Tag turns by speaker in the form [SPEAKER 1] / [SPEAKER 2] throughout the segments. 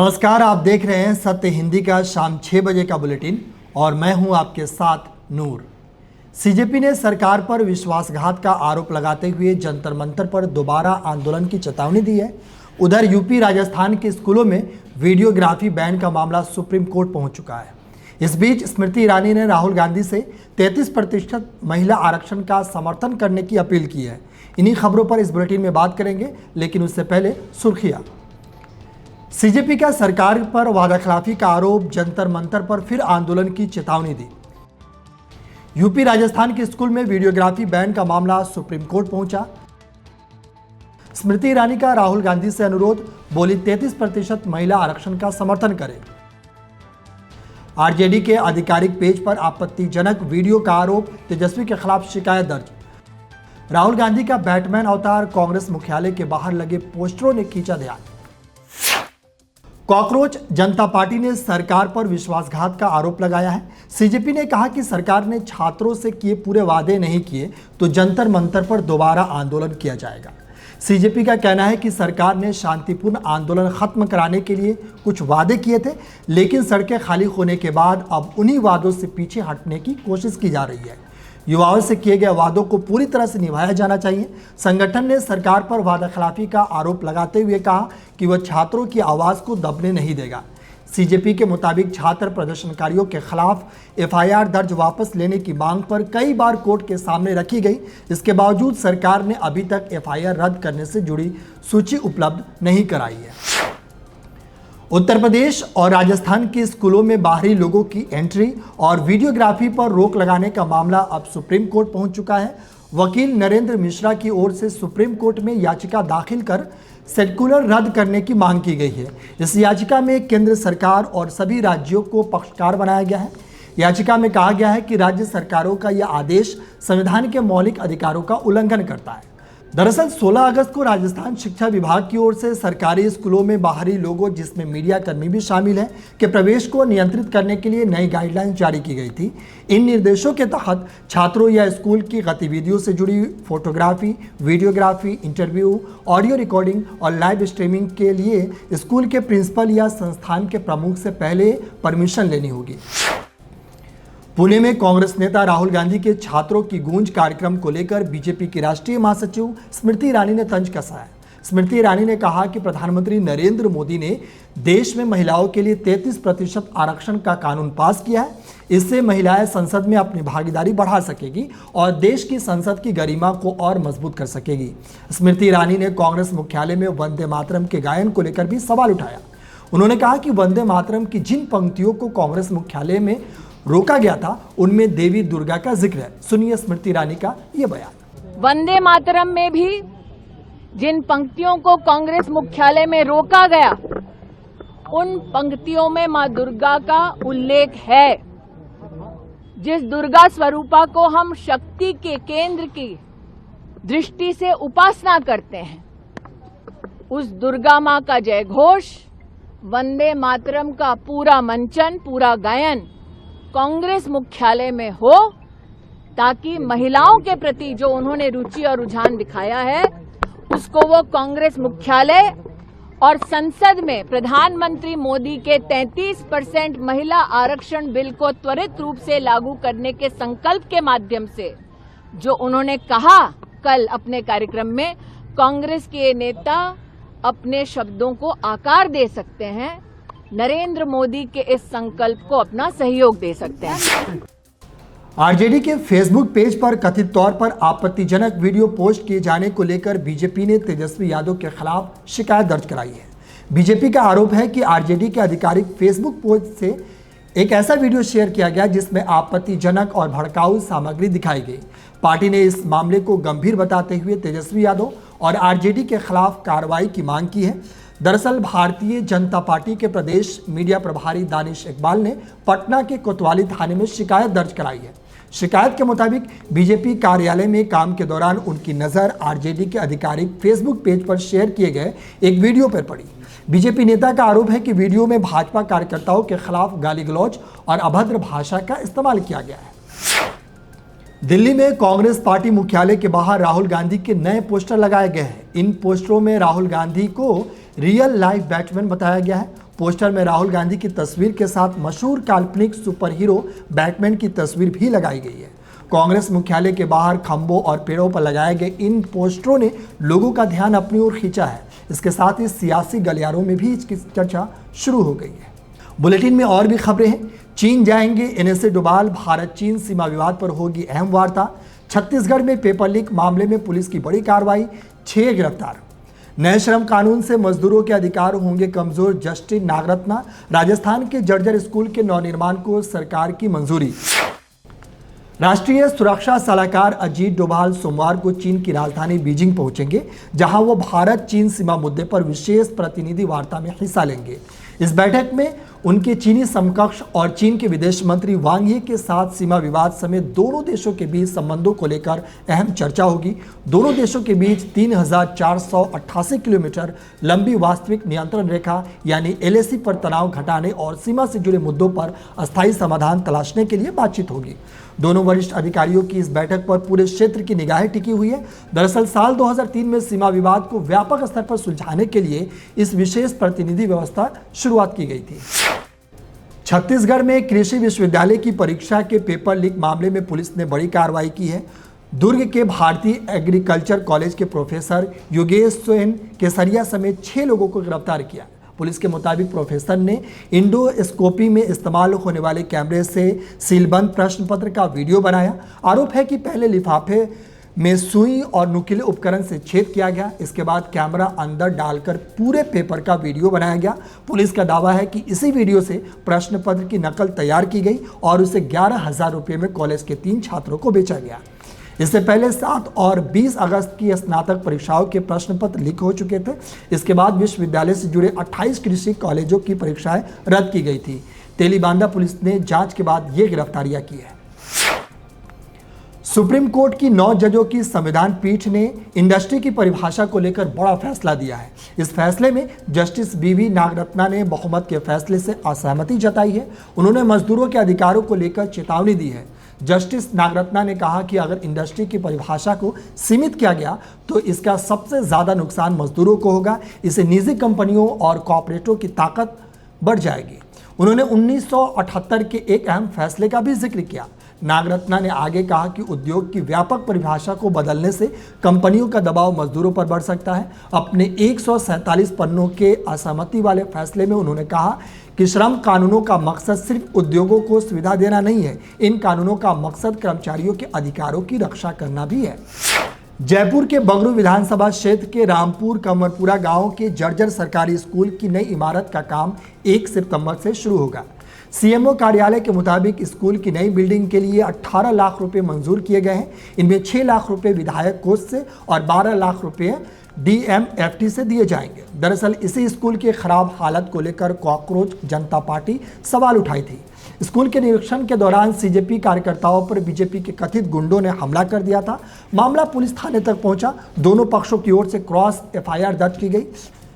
[SPEAKER 1] नमस्कार, आप देख रहे हैं सत्य हिंदी का शाम 6 बजे का बुलेटिन और मैं हूं आपके साथ नूर। सीजेपी ने सरकार पर विश्वासघात का आरोप लगाते हुए जंतर मंतर पर दोबारा आंदोलन की चेतावनी दी है। उधर यूपी राजस्थान के स्कूलों में वीडियोग्राफी बैन का मामला सुप्रीम कोर्ट पहुंच चुका है। इस बीच स्मृति ईरानी ने राहुल गांधी से 33% महिला आरक्षण का समर्थन करने की अपील की है। इन्हीं खबरों पर इस बुलेटिन में बात करेंगे, लेकिन उससे पहले सुर्खियां। सीजेपी का सरकार पर वादाखिलाफी का आरोप, जंतर मंतर पर फिर आंदोलन की चेतावनी दी। यूपी राजस्थान के स्कूल में वीडियोग्राफी बैन का मामला सुप्रीम कोर्ट पहुंचा। स्मृति ईरानी का राहुल गांधी से अनुरोध, बोली 33% महिला आरक्षण का समर्थन करें। आरजेडी के आधिकारिक पेज पर आपत्तिजनक वीडियो का आरोप, तेजस्वी के खिलाफ शिकायत दर्ज। राहुल गांधी का बैटमैन अवतार, कांग्रेस मुख्यालय के बाहर लगे पोस्टरों ने खींचा ध्यान। कॉकरोच जनता पार्टी ने सरकार पर विश्वासघात का आरोप लगाया है। सीजेपी ने कहा कि सरकार ने छात्रों से किए पूरे वादे नहीं किए तो जंतर मंतर पर दोबारा आंदोलन किया जाएगा। सीजेपी का कहना है कि सरकार ने शांतिपूर्ण आंदोलन खत्म कराने के लिए कुछ वादे किए थे, लेकिन सड़कें खाली होने के बाद अब उन्हीं वादों से पीछे हटने की कोशिश की जा रही है। युवाओं से किए गए वादों को पूरी तरह से निभाया जाना चाहिए। संगठन ने सरकार पर वादाखिलाफी का आरोप लगाते हुए कहा कि वह छात्रों की आवाज़ को दबने नहीं देगा। सीजेपी के मुताबिक छात्र प्रदर्शनकारियों के खिलाफ एफआईआर दर्ज वापस लेने की मांग पर कई बार कोर्ट के सामने रखी गई। इसके बावजूद सरकार ने अभी तक एफआईआर रद्द करने से जुड़ी सूची उपलब्ध नहीं कराई है। उत्तर प्रदेश और राजस्थान के स्कूलों में बाहरी लोगों की एंट्री और वीडियोग्राफी पर रोक लगाने का मामला अब सुप्रीम कोर्ट पहुंच चुका है। वकील नरेंद्र मिश्रा की ओर से सुप्रीम कोर्ट में याचिका दाखिल कर सर्कुलर रद्द करने की मांग की गई है। इस याचिका में केंद्र सरकार और सभी राज्यों को पक्षकार बनाया गया है। याचिका में कहा गया है कि राज्य सरकारों का यह आदेश संविधान के मौलिक अधिकारों का उल्लंघन करता है। दरअसल 16 अगस्त को राजस्थान शिक्षा विभाग की ओर से सरकारी स्कूलों में बाहरी लोगों, जिसमें मीडिया कर्मी भी शामिल हैं, के प्रवेश को नियंत्रित करने के लिए नई गाइडलाइन जारी की गई थी। इन निर्देशों के तहत छात्रों या स्कूल की गतिविधियों से जुड़ी photography, videography, interview, audio recording और लाइव स्ट्रीमिंग के लिए स्कूल के प्रिंसिपल या संस्थान के प्रमुख से पहले परमिशन लेनी होगी। पुणे में कांग्रेस नेता राहुल गांधी के छात्रों की गूंज कार्यक्रम को लेकर बीजेपी की राष्ट्रीय महासचिव स्मृति ईरानी ने तंज कसा है। स्मृति ईरानी ने कहा कि प्रधानमंत्री नरेंद्र मोदी ने देश में महिलाओं के लिए 33% आरक्षण का कानून पास किया है। इससे महिलाएं संसद में अपनी भागीदारी बढ़ा सकेगी और देश की संसद की गरिमा को और मजबूत कर सकेगी। स्मृति ईरानी ने कांग्रेस मुख्यालय में वंदे मातरम के गायन को लेकर भी सवाल उठाया। उन्होंने कहा कि वंदे मातरम की जिन पंक्तियों को कांग्रेस मुख्यालय में रोका गया था, उनमें देवी दुर्गा का जिक्र है। सुनिए स्मृति ईरानी का ये बयान।
[SPEAKER 2] वंदे मातरम में भी जिन पंक्तियों को कांग्रेस मुख्यालय में रोका गया, उन पंक्तियों में मां दुर्गा का उल्लेख है। जिस दुर्गा स्वरूपा को हम शक्ति के केंद्र की दृष्टि से उपासना करते हैं, उस दुर्गा मां का जय घोष, वंदे मातरम का पूरा मंचन, पूरा गायन कांग्रेस मुख्यालय में हो, ताकि महिलाओं के प्रति जो उन्होंने रुचि और रुझान दिखाया है, उसको वो कांग्रेस मुख्यालय और संसद में प्रधानमंत्री मोदी के 33% महिला आरक्षण बिल को त्वरित रूप से लागू करने के संकल्प के माध्यम से, जो उन्होंने कहा कल अपने कार्यक्रम में, कांग्रेस के नेता अपने शब्दों को आकार दे सकते हैं। नरेंद्र मोदी के इस संकल्प को अपना सहयोग दे सकते हैं।
[SPEAKER 1] आरजेडी के फेसबुक पेज पर कथित तौर पर आपत्तिजनक वीडियो पोस्ट किए जाने को लेकर बीजेपी ने तेजस्वी यादव के खिलाफ शिकायत दर्ज कराई है। बीजेपी का आरोप है कि आरजेडी के आधिकारिक फेसबुक पेज से एक ऐसा वीडियो शेयर किया गया जिसमें आपत्तिजनक और भड़काऊ सामग्री दिखाई गई। पार्टी ने इस मामले को गंभीर बताते हुए तेजस्वी यादव और आरजेडी के खिलाफ कार्रवाई की मांग की है। दरअसल भारतीय जनता पार्टी के प्रदेश मीडिया प्रभारी दानिश इकबाल ने पटना के कोतवाली थाने में शिकायत दर्ज कराई है। शिकायत के मुताबिक बीजेपी कार्यालय में काम के दौरान उनकी नज़र आरजेडी के आधिकारिक फेसबुक पेज पर शेयर किए गए एक वीडियो पर पड़ी। बीजेपी नेता का आरोप है कि वीडियो में भाजपा कार्यकर्ताओं के खिलाफ गाली गलौज और अभद्र भाषा का इस्तेमाल किया गया है। दिल्ली में कांग्रेस पार्टी मुख्यालय के बाहर राहुल गांधी के नए पोस्टर लगाए गए हैं। इन पोस्टरों में राहुल गांधी को रियल लाइफ बैटमैन बताया गया है। पोस्टर में राहुल गांधी की तस्वीर के साथ मशहूर काल्पनिक सुपर हीरो बैटमैन की तस्वीर भी लगाई गई है। कांग्रेस मुख्यालय के बाहर खंभों और पेड़ों पर लगाए गए इन पोस्टरों ने लोगों का ध्यान अपनी ओर खींचा है। इसके साथ ही सियासी गलियारों में भी इसकी चर्चा शुरू हो गई है। बुलेटिन में और भी खबरें हैं। चीन जाएंगे एनएसए डोभाल, भारत चीन सीमा विवाद पर होगी अहम वार्ता। छत्तीसगढ़ में पेपर लीक मामले में पुलिस की बड़ी कार्रवाई, 6 गिरफ्तार। नए श्रम कानून से मजदूरों के अधिकार होंगे कमजोर, जस्टिस नागरत्ना। राजस्थान के जर्जर स्कूल के नवनिर्माण को सरकार की मंजूरी। राष्ट्रीय सुरक्षा सलाहकार अजीत डोभाल सोमवार को चीन की राजधानी बीजिंग पहुंचेंगे, जहां वो भारत चीन सीमा मुद्दे पर विशेष प्रतिनिधि वार्ता में हिस्सा लेंगे। इस बैठक में उनके चीनी समकक्ष और चीन के विदेश मंत्री वांग यी के साथ सीमा विवाद समेत दोनों देशों के बीच संबंधों को लेकर अहम चर्चा होगी। दोनों देशों के बीच 3488 किलोमीटर लंबी वास्तविक नियंत्रण रेखा यानी एलएसी पर तनाव घटाने और सीमा से जुड़े मुद्दों पर अस्थायी समाधान तलाशने के लिए बातचीत होगी। दोनों वरिष्ठ अधिकारियों की इस बैठक पर पूरे क्षेत्र की निगाहें टिकी हुई है। दरअसल साल 2003 में सीमा विवाद को व्यापक स्तर पर सुलझाने के लिए इस विशेष प्रतिनिधि व्यवस्था शुरुआत की गई थी। छत्तीसगढ़ में कृषि विश्वविद्यालय की परीक्षा के पेपर लीक मामले में पुलिस ने बड़ी कार्रवाई की है। दुर्ग के भारतीय एग्रीकल्चर कॉलेज के प्रोफेसर योगेश सोन केसरिया समेत 6 लोगों को गिरफ्तार किया। पुलिस के मुताबिक प्रोफेसर ने इंडोस्कोपी में इस्तेमाल होने वाले कैमरे से सीलबंद प्रश्न पत्र का वीडियो बनाया। आरोप है कि पहले लिफाफे में सुई और नुकीले उपकरण से छेद किया गया। इसके बाद कैमरा अंदर डालकर पूरे पेपर का वीडियो बनाया गया। पुलिस का दावा है कि इसी वीडियो से प्रश्न पत्र की नकल तैयार की गई और उसे 11,000 रुपये में कॉलेज के 3 छात्रों को बेचा गया। इससे पहले 7 और 20 अगस्त की स्नातक परीक्षाओं के प्रश्न पत्र लीक हो चुके थे। इसके बाद विश्वविद्यालय से जुड़े 28 कृषि कॉलेजों की परीक्षाएं रद्द की गई थी। तेलीबांधा पुलिस ने जांच के बाद ये गिरफ्तारियां की है। सुप्रीम कोर्ट की 9 जजों की संविधान पीठ ने इंडस्ट्री की परिभाषा को लेकर बड़ा फैसला दिया है। इस फैसले में जस्टिस बीवी नागरत्ना ने बहुमत के फैसले से असहमति जताई है। उन्होंने मजदूरों के अधिकारों को लेकर चेतावनी दी है। जस्टिस नागरत्ना ने कहा कि अगर इंडस्ट्री की परिभाषा को सीमित किया गया तो इसका सबसे ज्यादा नुकसान मजदूरों को होगा। इससे निजी कंपनियों और कॉर्पोरेटों की ताकत बढ़ जाएगी। उन्होंने 1978 के एक अहम फैसले का भी जिक्र किया। नागरत्ना ने आगे कहा कि उद्योग की व्यापक परिभाषा को बदलने से कंपनियों का दबाव मजदूरों पर बढ़ सकता है। अपने 147 पन्नों के असहमति वाले फैसले में उन्होंने कहा कि श्रम कानूनों का मकसद सिर्फ उद्योगों को सुविधा देना नहीं है, इन कानूनों का मकसद कर्मचारियों के अधिकारों की रक्षा करना भी है। जयपुर के बंगरू विधानसभा क्षेत्र के रामपुर कमरपुरा गांव के जर्जर सरकारी स्कूल की नई इमारत का काम 1 सितंबर से शुरू होगा। सीएमओ कार्यालय के मुताबिक स्कूल की नई बिल्डिंग के लिए 18 लाख रुपए मंजूर किए गए हैं। इनमें 6 लाख रुपए विधायक कोष से और 12 लाख रुपए डीएमएफटी से दिए जाएंगे। दरअसल इसी स्कूल की खराब हालत को लेकर कॉकरोच जनता पार्टी सवाल उठाई थी। स्कूल के निरीक्षण के दौरान सीजेपी कार्यकर्ताओं पर बीजेपी के कथित गुंडों ने हमला कर दिया था। मामला पुलिस थाने तक पहुंचा। दोनों पक्षों की ओर से क्रॉस एफआईआर दर्ज की गई।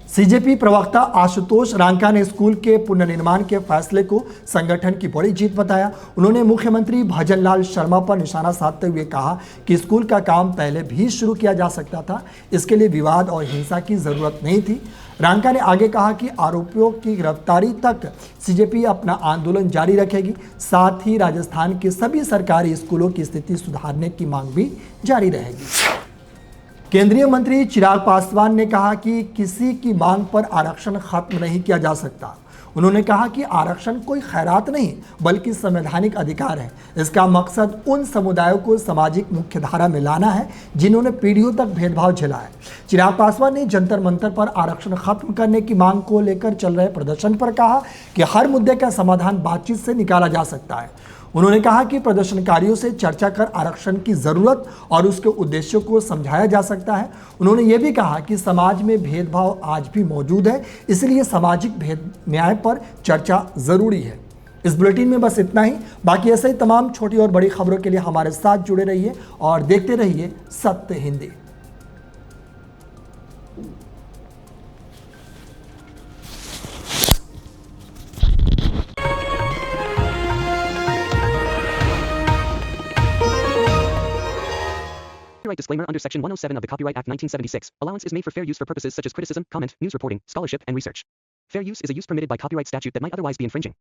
[SPEAKER 1] सीजेपी प्रवक्ता आशुतोष रांका ने स्कूल के पुनर्निर्माण के फैसले को संगठन की बड़ी जीत बताया। उन्होंने मुख्यमंत्री भजनलाल शर्मा पर निशाना साधते हुए कहा कि स्कूल का काम पहले भी शुरू किया जा सकता था, इसके लिए विवाद और हिंसा की जरूरत नहीं थी। रांका ने आगे कहा कि आरोपियों की गिरफ्तारी तक सीजेपी अपना आंदोलन जारी रखेगी। साथ ही राजस्थान के सभी सरकारी स्कूलों की स्थिति सुधारने की मांग भी जारी रहेगी। केंद्रीय मंत्री चिराग पासवान ने कहा कि किसी की मांग पर आरक्षण खत्म नहीं किया जा सकता। उन्होंने कहा कि आरक्षण कोई खैरात नहीं बल्कि संवैधानिक अधिकार है। इसका मकसद उन समुदायों को सामाजिक मुख्यधारा में लाना है जिन्होंने पीढ़ियों तक भेदभाव झेला है। चिराग पासवान ने जंतर मंतर पर आरक्षण खत्म करने की मांग को लेकर चल रहे प्रदर्शन पर कहा कि हर मुद्दे का समाधान बातचीत से निकाला जा सकता है। उन्होंने कहा कि प्रदर्शनकारियों से चर्चा कर आरक्षण की जरूरत और उसके उद्देश्यों को समझाया जा सकता है। उन्होंने ये भी कहा कि समाज में भेदभाव आज भी मौजूद है, इसलिए सामाजिक भेद न्याय पर चर्चा जरूरी है। इस बुलेटिन में बस इतना ही। बाकी ऐसे ही तमाम छोटी और बड़ी खबरों के लिए हमारे साथ जुड़े रहिए और देखते रहिए सत्य Hindi.
[SPEAKER 3] Copyright disclaimer under Section 107 of the Copyright Act 1976. Allowance is made for fair use for purposes such as criticism, comment, news reporting, scholarship, and research. Fair use is a use permitted by copyright statute that might otherwise be infringing.